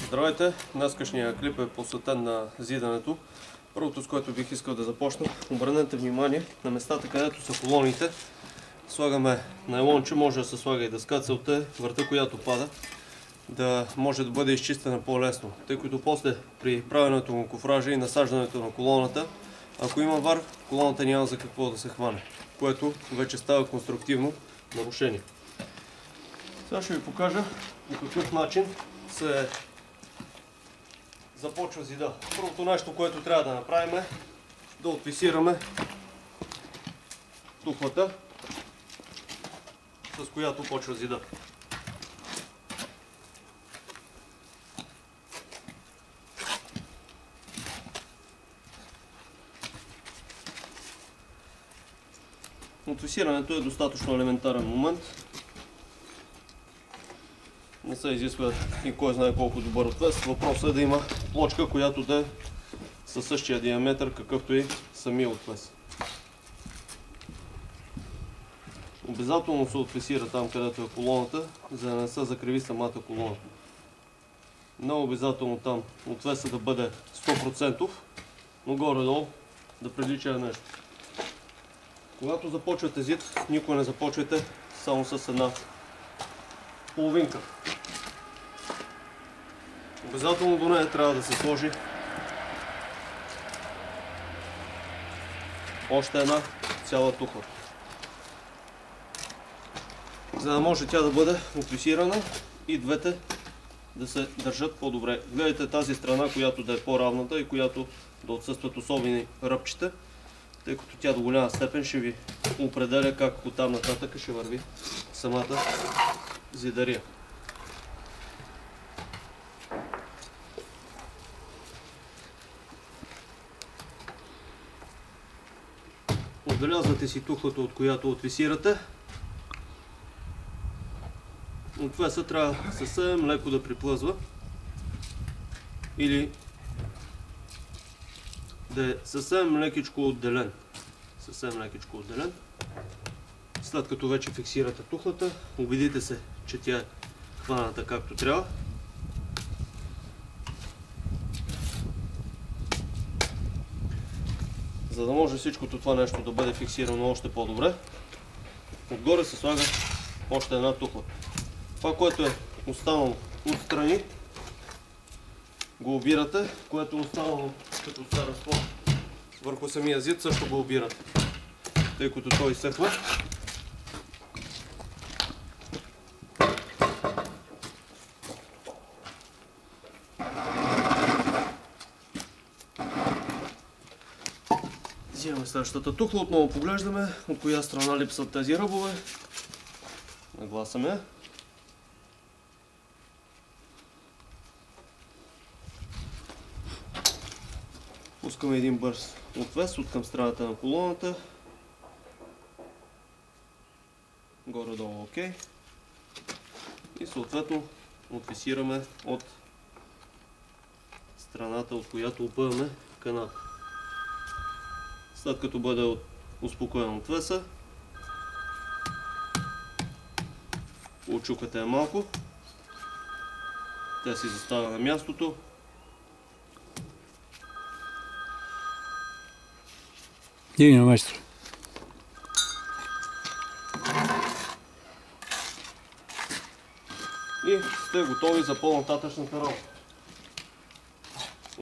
Здравейте! Днескашният клип е посветен на зидането. Първото, с което бих искал да започна, обърнете внимание на местата, където са колоните. Слагаме найлонче, може да се слага и дъска. Целта е върта, която пада, да може да бъде изчистена по-лесно, тъй като после при правенето на кофража и насаждането на колоната, ако има вар, колоната няма за какво да се хване, което вече става конструктивно нарушение. Сега ще ви покажа по какъв начин се започва зида. Първото нещо, което трябва да направим, е да отвисираме тухлата, с която почва зида. Отвисирането е достатъчно елементарен момент. Не се изисква и кой знае колко добър отвес. Въпросът е да има плочка, която да е със същия диаметър, какъвто и самия отвес. Обязателно се отвесира там, където е колоната, за да не се закриви самата колона. Много обязателно там отвеса да бъде 100%, но горе-долу да прилича нещо. Когато започвате зид, никога не започвайте само с една половинка. Обязателно до нея трябва да се сложи още една цяла тухла, за да може тя да бъде отвисирана и двете да се държат по-добре. Гледайте тази страна, която да е по-равната и която да отсъстват особени ръбчета, тъй като тя до голяма степен ще ви определя как оттам нататък ще върви самата зидария. Отбелязвате си тухлата, от която отвисирате. Отвеса трябва съвсем леко да приплъзва или да е съвсем лекичко отделен. След като вече фиксирате тухлата, убедите се, че тя е хваната както трябва. За да може всичкото това нещо да бъде фиксирано още по-добре, отгоре се слага още една тухла. Това, което е останало отстрани, го обирате, което е останало като стар разпор върху самия зид, също го обирате, тъй като той изсъхва. Взимаме следващата тухла, отново поглеждаме от коя страна липсват тези ръбове. Нагласаме. Пускаме един бърз отвес от към страната на колоната. Горе-долу окей. И съответно отвисираме от страната, от която опъваме каната. След като бъде успокоен отвеса, очукате я малко, тя си застава на мястото. Дивно, майстор. И сте готови за по-нататъчната работа.